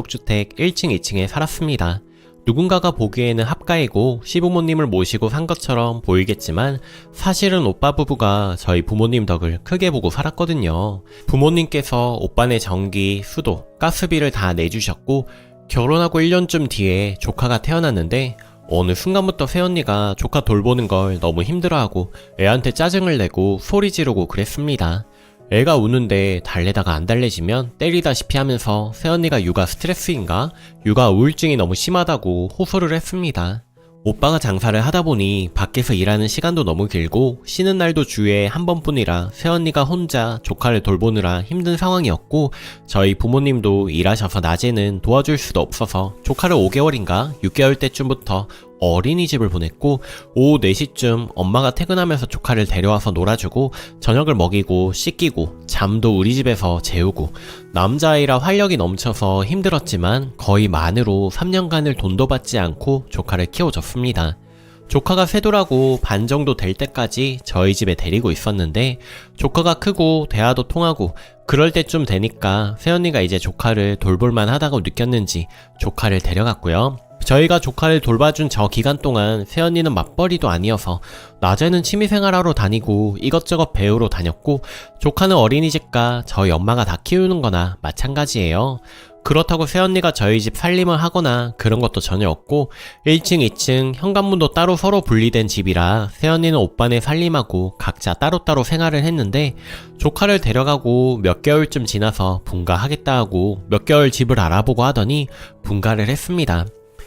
주택 1층, 2층에 살았습니다. 누군가가 보기에는 합가이고 시부모님을 모시고 산 것처럼 보이겠지만 사실은 오빠 부부가 저희 부모님 덕을 크게 보고 살았거든요. 부모님께서 오빠네 전기, 수도, 가스비를 다 내주셨고 결혼하고 1년쯤 뒤에 조카가 태어났는데 어느 순간부터 새언니가 조카 돌보는 걸 너무 힘들어하고 애한테 짜증을 내고 소리 지르고 그랬습니다. 애가 우는데 달래다가 안 달래지면 때리다시피 하면서 새언니가 육아 스트레스인가? 육아 우울증이 너무 심하다고 호소를 했습니다. 오빠가 장사를 하다 보니 밖에서 일하는 시간도 너무 길고 쉬는 날도 주에 한 번뿐이라 새언니가 혼자 조카를 돌보느라 힘든 상황이었고 저희 부모님도 일하셔서 낮에는 도와줄 수도 없어서 조카를 5개월인가 6개월 때쯤부터 어린이집을 보냈고 오후 4시쯤 엄마가 퇴근하면서 조카를 데려와서 놀아주고 저녁을 먹이고 씻기고 잠도 우리 집에서 재우고 남자아이라 활력이 넘쳐서 힘들었지만 거의 만으로 3년간을 돈도 받지 않고 조카를 키워줬습니다. 조카가 쇄도라고 반 정도 될 때까지 저희 집에 데리고 있었는데 조카가 크고 대화도 통하고 그럴 때쯤 되니까 새언니가 이제 조카를 돌볼만 하다고 느꼈는지 조카를 데려갔고요. 저희가 조카를 돌봐준 저 기간 동안 새언니는 맞벌이도 아니어서 낮에는 취미생활하러 다니고 이것저것 배우러 다녔고 조카는 어린이집과 저희 엄마가 다 키우는 거나 마찬가지예요. 그렇다고 새언니가 저희 집 살림을 하거나 그런 것도 전혀 없고 1층, 2층 현관문도 따로 서로 분리된 집이라 새언니는 오빠네 살림하고 각자 따로따로 생활을 했는데 조카를 데려가고 몇 개월쯤 지나서 분가하겠다 하고 몇 개월 집을 알아보고 하더니 분가를 했습니다.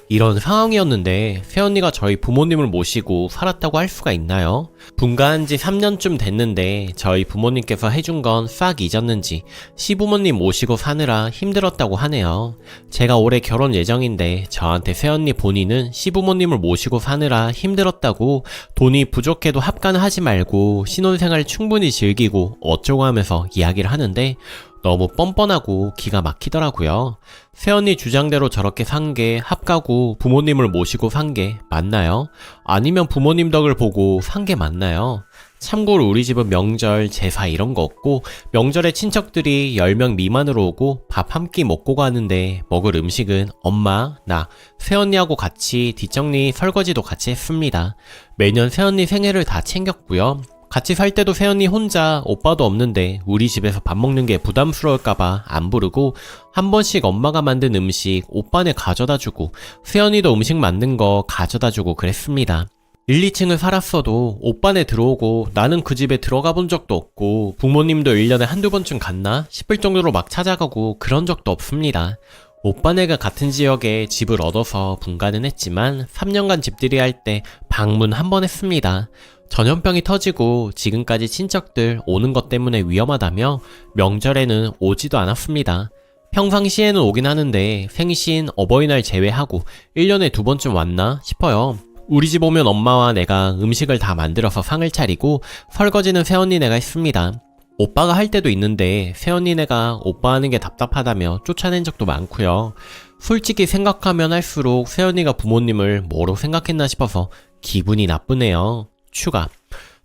이런 상황이었는데 새언니가 저희 부모님을 모시고 살았다고 할 수가 있나요? 분가한 지 3년쯤 됐는데 저희 부모님께서 해준 건 싹 잊었는지 시부모님 모시고 사느라 힘들었다고 하네요. 제가 올해 결혼 예정인데 저한테 새언니 본인은 시부모님을 모시고 사느라 힘들었다고 돈이 부족해도 합가는 하지 말고 신혼생활 충분히 즐기고 어쩌고 하면서 이야기를 하는데 너무 뻔뻔하고 기가 막히더라고요. 새언니 주장대로 저렇게 산 게 합가고 부모님을 모시고 산 게 맞나요? 아니면 부모님 덕을 보고 산 게 맞나요? 참고로 우리 집은 명절, 제사 이런 거 없고 명절에 친척들이 10명 미만으로 오고 밥 한 끼 먹고 가는데 먹을 음식은 엄마, 나, 새언니하고 같이 뒷정리, 설거지도 같이 했습니다. 매년 새언니 생일을 다 챙겼고요. 같이 살 때도 새언니 혼자 오빠도 없는데 우리 집에서 밥 먹는 게 부담스러울까봐 안 부르고 한 번씩 엄마가 만든 음식 오빠네 가져다주고 새언니도 음식 만든 거 가져다주고 그랬습니다. 1, 2층을 살았어도 오빠네 들어오고 나는 그 집에 들어가 본 적도 없고 부모님도 1년에 한두 번쯤 갔나 싶을 정도로 막 찾아가고 그런 적도 없습니다. 오빠네가 같은 지역에 집을 얻어서 분가는 했지만 3년간 집들이 할 때 방문 한 번 했습니다. 전염병이 터지고 지금까지 친척들 오는 것 때문에 위험하다며 명절에는 오지도 않았습니다. 평상시에는 오긴 하는데 생신, 어버이날 제외하고 1년에 2번쯤 왔나 싶어요. 우리 집 오면 엄마와 내가 음식을 다 만들어서 상을 차리고 설거지는 새언니네가 했습니다. 오빠가 할 때도 있는데 새언니네가 오빠 하는 게 답답하다며 쫓아낸 적도 많고요. 솔직히 생각하면 할수록 새언니가 부모님을 뭐로 생각했나 싶어서 기분이 나쁘네요. 추가.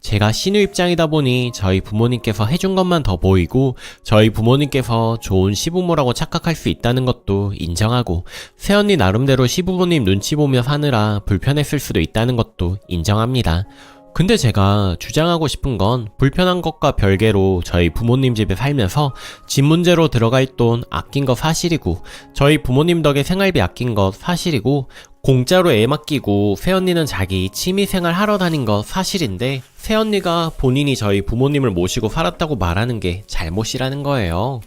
제가 신우 입장이다 보니 저희 부모님께서 해준 것만 더 보이고 저희 부모님께서 좋은 시부모라고 착각할 수 있다는 것도 인정하고 새언니 나름대로 시부모님 눈치 보며 사느라 불편했을 수도 있다는 것도 인정합니다. 근데 제가 주장하고 싶은 건 불편한 것과 별개로 저희 부모님 집에 살면서 집 문제로 들어갈 돈 아낀 거 사실이고 저희 부모님 덕에 생활비 아낀 거 사실이고 공짜로 애 맡기고 새언니는 자기 취미생활 하러 다닌 거 사실인데 새언니가 본인이 저희 부모님을 모시고 살았다고 말하는 게 잘못이라는 거예요.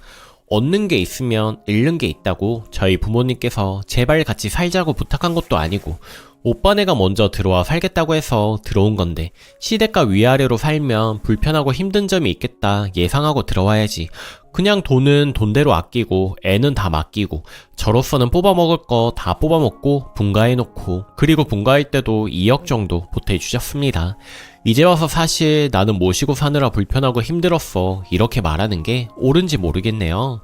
얻는 게 있으면 잃는 게 있다고 저희 부모님께서 제발 같이 살자고 부탁한 것도 아니고 오빠네가 먼저 들어와 살겠다고 해서 들어온 건데 시댁과 위아래로 살면 불편하고 힘든 점이 있겠다 예상하고 들어와야지. 그냥 돈은 돈대로 아끼고 애는 다 맡기고 저로서는 뽑아먹을 거 다 뽑아먹고 분가해놓고 그리고 분가할 때도 2억 정도 보태주셨습니다. 이제 와서 사실 나는 모시고 사느라 불편하고 힘들었어 이렇게 말하는 게 옳은지 모르겠네요.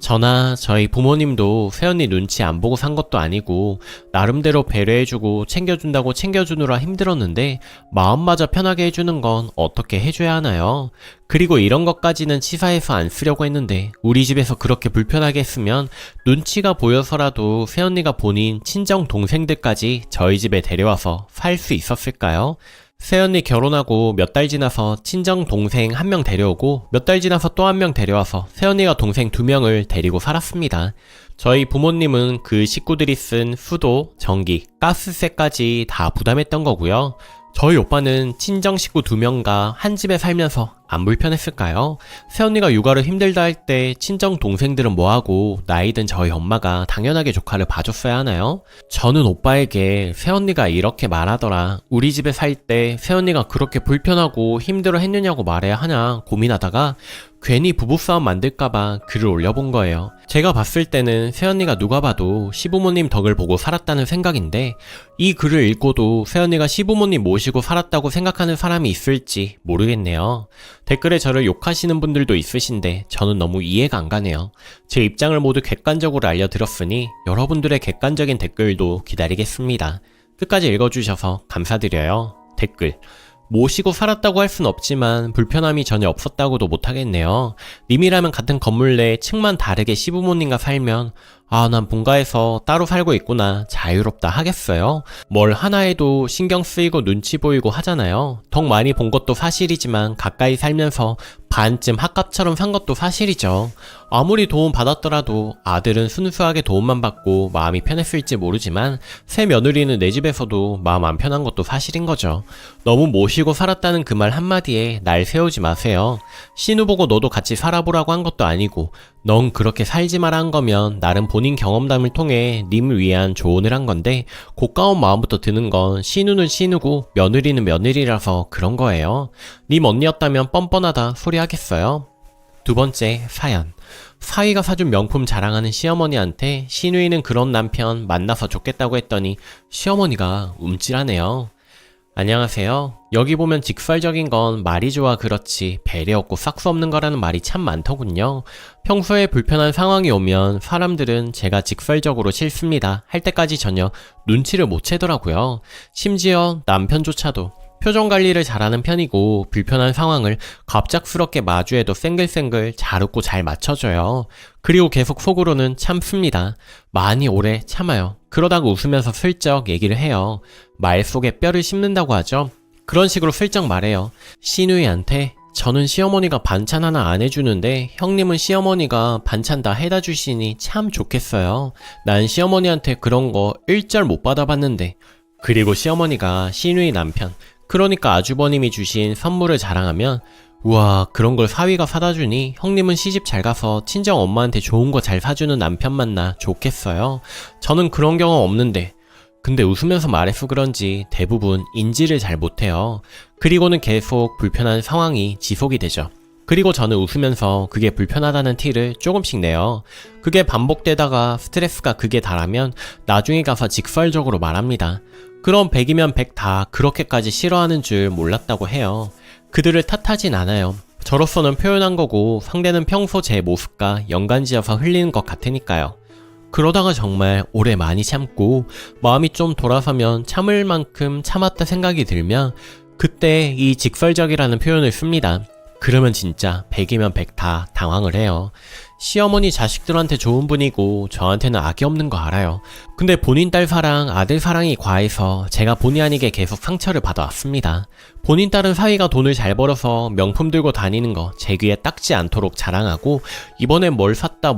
저나 저희 부모님도 새언니 눈치 안 보고 산 것도 아니고 나름대로 배려해주고 챙겨준다고 챙겨주느라 힘들었는데 마음마저 편하게 해주는 건 어떻게 해줘야 하나요? 그리고 이런 것까지는 치사해서 안 쓰려고 했는데 우리 집에서 그렇게 불편하게 했으면 눈치가 보여서라도 새언니가 본인 친정 동생들까지 저희 집에 데려와서 살 수 있었을까요? 새언니 결혼하고 몇 달 지나서 친정 동생 한 명 데려오고 몇 달 지나서 또 한 명 데려와서 새언니가 동생 2명을 데리고 살았습니다. 저희 부모님은 그 식구들이 쓴 수도, 전기, 가스세까지 다 부담했던 거고요. 저희 오빠는 친정 식구 2명과 한 집에 살면서 안 불편했을까요? 새언니가 육아를 힘들다 할 때 친정 동생들은 뭐하고 나이든 저희 엄마가 당연하게 조카를 봐줬어야 하나요? 저는 오빠에게 새언니가 이렇게 말하더라, 우리 집에 살 때 새언니가 그렇게 불편하고 힘들어 했느냐고 말해야 하나 고민하다가 괜히 부부싸움 만들까봐 글을 올려본 거예요. 제가 봤을 때는 새언니가 누가 봐도 시부모님 덕을 보고 살았다는 생각인데 이 글을 읽고도 새언니가 시부모님 모시고 살았다고 생각하는 사람이 있을지 모르겠네요. 댓글에 저를 욕하시는 분들도 있으신데 저는 너무 이해가 안 가네요. 제 입장을 모두 객관적으로 알려드렸으니 여러분들의 객관적인 댓글도 기다리겠습니다. 끝까지 읽어주셔서 감사드려요. 댓글: 모시고 살았다고 할 순 없지만 불편함이 전혀 없었다고도 못하겠네요. 님이라면 같은 건물 내 층만 다르게 시부모님과 살면 난 본가에서 따로 살고 있구나, 자유롭다 하겠어요? 뭘 하나 해도 신경 쓰이고 눈치 보이고 하잖아요. 덕 많이 본 것도 사실이지만 가까이 살면서 반쯤 학갑처럼 산 것도 사실이죠. 아무리 도움 받았더라도 아들은 순수하게 도움만 받고 마음이 편했을지 모르지만 새 며느리는 내 집에서도 마음 안 편한 것도 사실인 거죠. 너무 모시고 살았다는 그 말 한마디에 날 세우지 마세요. 신우 보고 너도 같이 살아보라고 한 것도 아니고 넌 그렇게 살지 마라 한 거면 나름 본인 경험담을 통해 님을 위한 조언을 한 건데 고가운 마음부터 드는 건 신우는 신우고 며느리는 며느리라서 그런 거예요. 님 언니였다면 뻔뻔하다 소리 하겠어요? 두 번째 사연. 사위가 사준 명품 자랑하는 시어머니한테 신우이는 그런 남편 만나서 좋겠다고 했더니 시어머니가 움찔하네요. 안녕하세요. 여기 보면 직설적인 건 말이 좋아 그렇지 배려 없고 싹수 없는 거라는 말이 참 많더군요. 평소에 불편한 상황이 오면 사람들은 제가 직설적으로 싫습니다 할 때까지 전혀 눈치를 못 채더라고요. 심지어 남편조차도 표정 관리를 잘하는 편이고 불편한 상황을 갑작스럽게 마주해도 쌩글쌩글 잘 웃고 잘 맞춰줘요. 그리고 계속 속으로는 참습니다. 많이 오래 참아요. 그러다가 웃으면서 슬쩍 얘기를 해요. 말 속에 뼈를 씹는다고 하죠. 그런 식으로 슬쩍 말해요. 신우이한테 저는 시어머니가 반찬 하나 안 해주는데 형님은 시어머니가 반찬 다 해다 주시니 참 좋겠어요. 난 시어머니한테 그런 거 일절 못 받아봤는데. 그리고 시어머니가 신우이 남편, 그러니까 아주버님이 주신 선물을 자랑하면 우와, 그런 걸 사위가 사다 주니 형님은 시집 잘 가서 친정 엄마한테 좋은 거 잘 사주는 남편 만나 좋겠어요. 저는 그런 경험 없는데. 근데 웃으면서 말해서 그런지 대부분 인지를 잘 못해요. 그리고는 계속 불편한 상황이 지속이 되죠. 그리고 저는 웃으면서 그게 불편하다는 티를 조금씩 내요. 그게 반복되다가 스트레스가 극에 달하면 나중에 가서 직설적으로 말합니다. 그럼 100이면 100 다 그렇게까지 싫어하는 줄 몰랐다고 해요. 그들을 탓하진 않아요. 저로서는 표현한 거고 상대는 평소 제 모습과 연관지어서 흘리는 것 같으니까요. 그러다가 정말 오래 많이 참고 마음이 좀 돌아서면 참을 만큼 참았다 생각이 들면 그때 이 직설적이라는 표현을 씁니다. 그러면 진짜 100이면 100 다 당황을 해요. 시어머니 자식들한테 좋은 분이고 저한테는 악이 없는 거 알아요. 근데 본인 딸 사랑, 아들 사랑이 과해서 제가 본의 아니게 계속 상처를 받아왔습니다. 본인 딸은 사위가 돈을 잘 벌어서 명품 들고 다니는 거 제 귀에 딱지 않도록 자랑하고 이번엔 뭘 샀다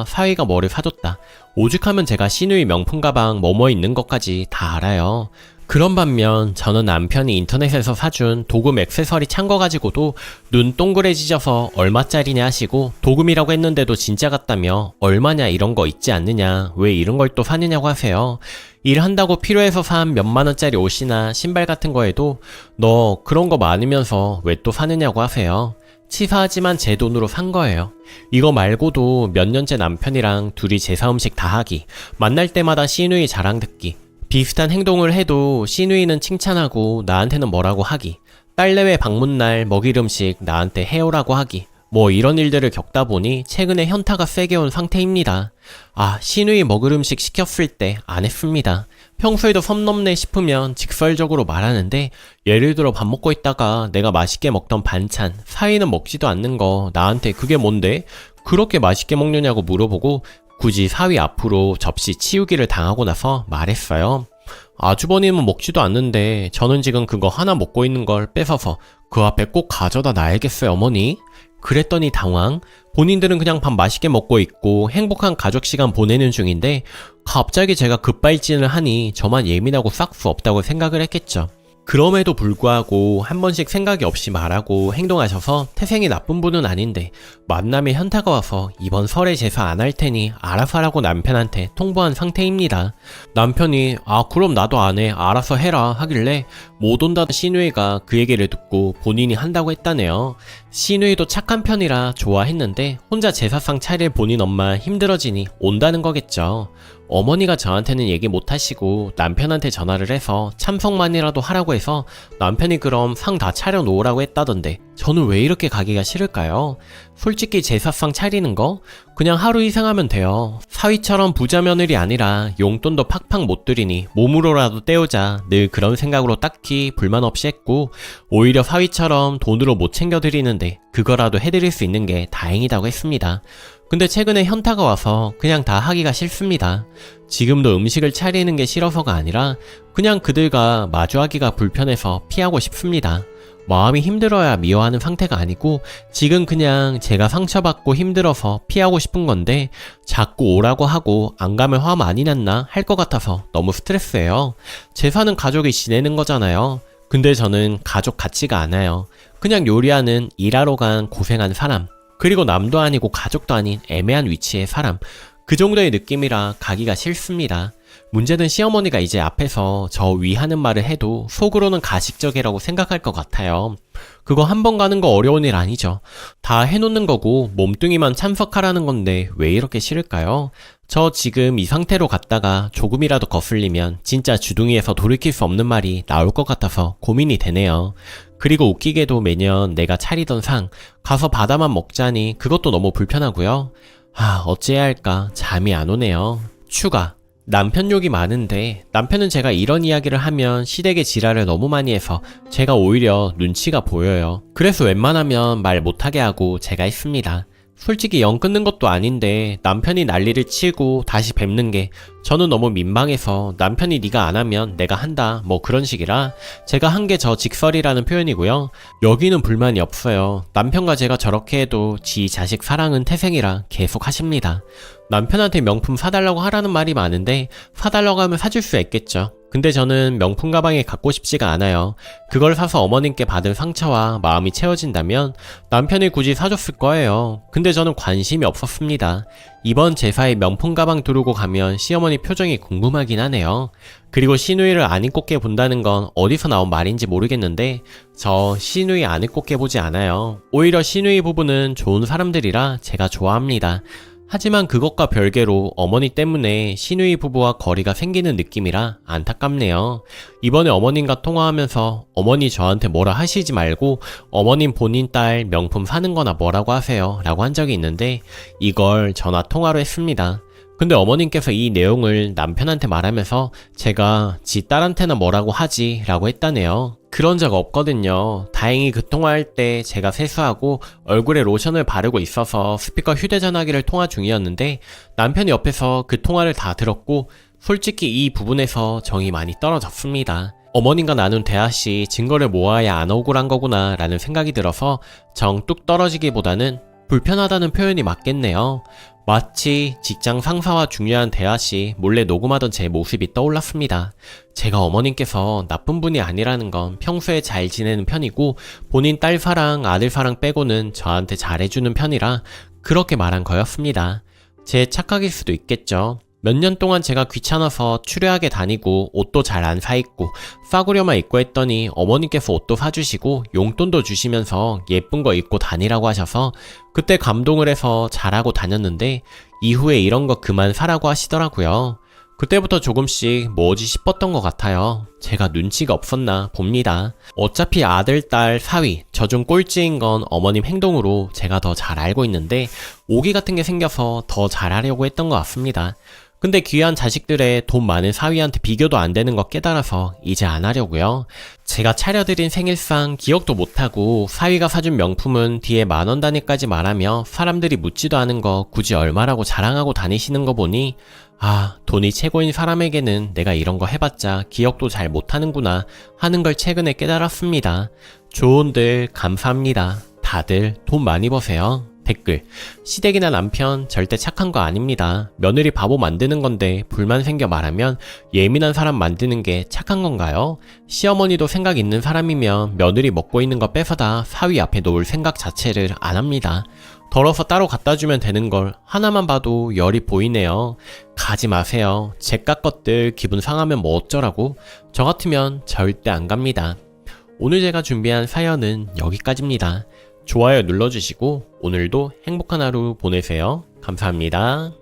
사위가 뭐를 사줬다. 오죽하면 제가 신우이 명품 가방 뭐뭐 있는 것까지 다 알아요. 그런 반면 저는 남편이 인터넷에서 사준 도금 액세서리 찬 거 가지고도 눈 동그래지져서 얼마짜리냐 하시고 도금이라고 했는데도 진짜 같다며 얼마냐 이런 거 있지 않느냐, 왜 이런 걸 또 사느냐고 하세요. 일한다고 필요해서 산 몇만 원짜리 옷이나 신발 같은 거에도 너 그런 거 많으면서 왜 또 사느냐고 하세요. 치사하지만 제 돈으로 산 거예요. 이거 말고도 몇 년째 남편이랑 둘이 제사 음식 다 하기, 만날 때마다 시누이 자랑 듣기, 비슷한 행동을 해도 시누이는 칭찬하고 나한테는 뭐라고 하기, 딸내외 방문날 먹일 음식 나한테 해오라고 하기, 뭐 이런 일들을 겪다 보니 최근에 현타가 세게 온 상태입니다. 신우이 먹을 음식 시켰을 때 안 했습니다. 평소에도 선 넘네 싶으면 직설적으로 말하는데, 예를 들어 밥 먹고 있다가 내가 맛있게 먹던 반찬, 사위는 먹지도 않는 거 나한테 그게 뭔데? 그렇게 맛있게 먹느냐고 물어보고 굳이 사위 앞으로 접시 치우기를 당하고 나서 말했어요. 아주버님은 먹지도 않는데 저는 지금 그거 하나 먹고 있는 걸 뺏어서 그 앞에 꼭 가져다 놔야겠어요, 어머니? 그랬더니 당황. 본인들은 그냥 밥 맛있게 먹고 있고 행복한 가족 시간 보내는 중인데 갑자기 제가 급발진을 하니 저만 예민하고 싹 수 없다고 생각을 했겠죠. 그럼에도 불구하고 한 번씩 생각이 없이 말하고 행동하셔서 태생이 나쁜 분은 아닌데, 만남에 현타가 와서 이번 설에 제사 안 할 테니 알아서 하라고 남편한테 통보한 상태입니다. 남편이 그럼 나도 안 해, 알아서 해라 하길래 못 온다던 시누이가 그 얘기를 듣고 본인이 한다고 했다네요. 시누이도 착한 편이라 좋아했는데 혼자 제사상 차릴 본인 엄마 힘들어지니 온다는 거겠죠. 어머니가 저한테는 얘기 못하시고 남편한테 전화를 해서 참석만이라도 하라고 해서 남편이 그럼 상 다 차려놓으라고 했다던데, 저는 왜 이렇게 가기가 싫을까요? 솔직히 제사상 차리는 거? 그냥 하루 희생하면 돼요. 사위처럼 부자 며느리 아니라 용돈도 팍팍 못 드리니 몸으로라도 때우자, 늘 그런 생각으로 딱히 불만 없이 했고, 오히려 사위처럼 돈으로 못 챙겨드리는데 그거라도 해드릴 수 있는 게 다행이라고 했습니다. 근데 최근에 현타가 와서 그냥 다 하기가 싫습니다. 지금도 음식을 차리는 게 싫어서가 아니라 그냥 그들과 마주하기가 불편해서 피하고 싶습니다. 마음이 힘들어야 미워하는 상태가 아니고 지금 그냥 제가 상처받고 힘들어서 피하고 싶은 건데, 자꾸 오라고 하고 안 가면 화 많이 났나 할 것 같아서 너무 스트레스예요. 제사는 가족이 지내는 거잖아요. 근데 저는 가족 같지가 않아요. 그냥 요리하는 일하러 간 고생한 사람, 그리고 남도 아니고 가족도 아닌 애매한 위치의 사람, 그 정도의 느낌이라 가기가 싫습니다. 문제는 시어머니가 이제 앞에서 저 위하는 말을 해도 속으로는 가식적이라고 생각할 것 같아요. 그거 한 번 가는 거 어려운 일 아니죠. 다 해놓는 거고 몸뚱이만 참석하라는 건데 왜 이렇게 싫을까요? 저 지금 이 상태로 갔다가 조금이라도 거슬리면 진짜 주둥이에서 돌이킬 수 없는 말이 나올 것 같아서 고민이 되네요. 그리고 웃기게도 매년 내가 차리던 상 가서 받아만 먹자니 그것도 너무 불편하고요. 어찌해야 할까 잠이 안 오네요. 추가, 남편 욕이 많은데 남편은 제가 이런 이야기를 하면 시댁의 지랄을 너무 많이 해서 제가 오히려 눈치가 보여요. 그래서 웬만하면 말 못하게 하고 제가 했습니다. 솔직히 영 끊는 것도 아닌데 남편이 난리를 치고 다시 뵙는 게 저는 너무 민망해서 남편이 네가 안 하면 내가 한다 뭐 그런 식이라 제가 한 게 저 직설이라는 표현이고요. 여기는 불만이 없어요. 남편과 제가 저렇게 해도 지 자식 사랑은 태생이라 계속 하십니다. 남편한테 명품 사달라고 하라는 말이 많은데 사달라고 하면 사줄 수 있겠죠. 근데 저는 명품 가방이 갖고 싶지가 않아요. 그걸 사서 어머님께 받은 상처와 마음이 채워진다면 남편이 굳이 사줬을 거예요. 근데 저는 관심이 없었습니다. 이번 제사에 명품 가방 두르고 가면 시어머니 표정이 궁금하긴 하네요. 그리고 시누이를 안 입고 깨본다는 건 어디서 나온 말인지 모르겠는데 저 시누이 안 입고 깨보지 않아요. 오히려 시누이 부부는 좋은 사람들이라 제가 좋아합니다. 하지만 그것과 별개로 어머니 때문에 시누이 부부와 거리가 생기는 느낌이라 안타깝네요. 이번에 어머님과 통화하면서 어머니 저한테 뭐라 하시지 말고 어머님 본인 딸 명품 사는 거나 뭐라고 하세요 라고 한 적이 있는데 이걸 전화 통화로 했습니다. 근데 어머님께서 이 내용을 남편한테 말하면서 제가 지 딸한테나 뭐라고 하지 라고 했다네요. 그런 적 없거든요. 다행히 그 통화할 때 제가 세수하고 얼굴에 로션을 바르고 있어서 스피커 휴대전화기를 통화 중이었는데 남편이 옆에서 그 통화를 다 들었고 솔직히 이 부분에서 정이 많이 떨어졌습니다. 어머님과 나눈 대화시 증거를 모아야 안 억울한 거구나 라는 생각이 들어서 정 뚝 떨어지기보다는 불편하다는 표현이 맞겠네요. 마치 직장 상사와 중요한 대화 시 몰래 녹음하던 제 모습이 떠올랐습니다. 제가 어머님께서 나쁜 분이 아니라는 건 평소에 잘 지내는 편이고 본인 딸 사랑, 아들 사랑 빼고는 저한테 잘해주는 편이라 그렇게 말한 거였습니다. 제 착각일 수도 있겠죠. 몇 년 동안 제가 귀찮아서 추레하게 다니고 옷도 잘 안 사입고 싸구려만 입고 했더니 어머님께서 옷도 사주시고 용돈도 주시면서 예쁜 거 입고 다니라고 하셔서 그때 감동을 해서 잘하고 다녔는데 이후에 이런 거 그만 사라고 하시더라고요. 그때부터 조금씩 뭐지 싶었던 것 같아요. 제가 눈치가 없었나 봅니다. 어차피 아들, 딸, 사위, 저 중 꼴찌인 건 어머님 행동으로 제가 더 잘 알고 있는데 오기 같은 게 생겨서 더 잘하려고 했던 것 같습니다. 근데 귀한 자식들의 돈 많은 사위한테 비교도 안 되는 거 깨달아서 이제 안 하려고요. 제가 차려드린 생일상 기억도 못하고 사위가 사준 명품은 뒤에 만원 단위까지 말하며 사람들이 묻지도 않은 거 굳이 얼마라고 자랑하고 다니시는 거 보니 아, 돈이 최고인 사람에게는 내가 이런 거 해봤자 기억도 잘 못하는구나 하는 걸 최근에 깨달았습니다. 조언들 감사합니다. 다들 돈 많이 버세요. 댓글: 시댁이나 남편 절대 착한 거 아닙니다. 며느리 바보 만드는 건데 불만 생겨 말하면 예민한 사람 만드는 게 착한 건가요? 시어머니도 생각 있는 사람이면 며느리 먹고 있는 거 뺏어다 사위 앞에 놓을 생각 자체를 안 합니다. 덜어서 따로 갖다 주면 되는 걸 하나만 봐도 열이 보이네요. 가지 마세요. 제깟 것들 기분 상하면 뭐 어쩌라고? 저 같으면 절대 안 갑니다. 오늘 제가 준비한 사연은 여기까지입니다. 좋아요 눌러주시고 오늘도 행복한 하루 보내세요. 감사합니다.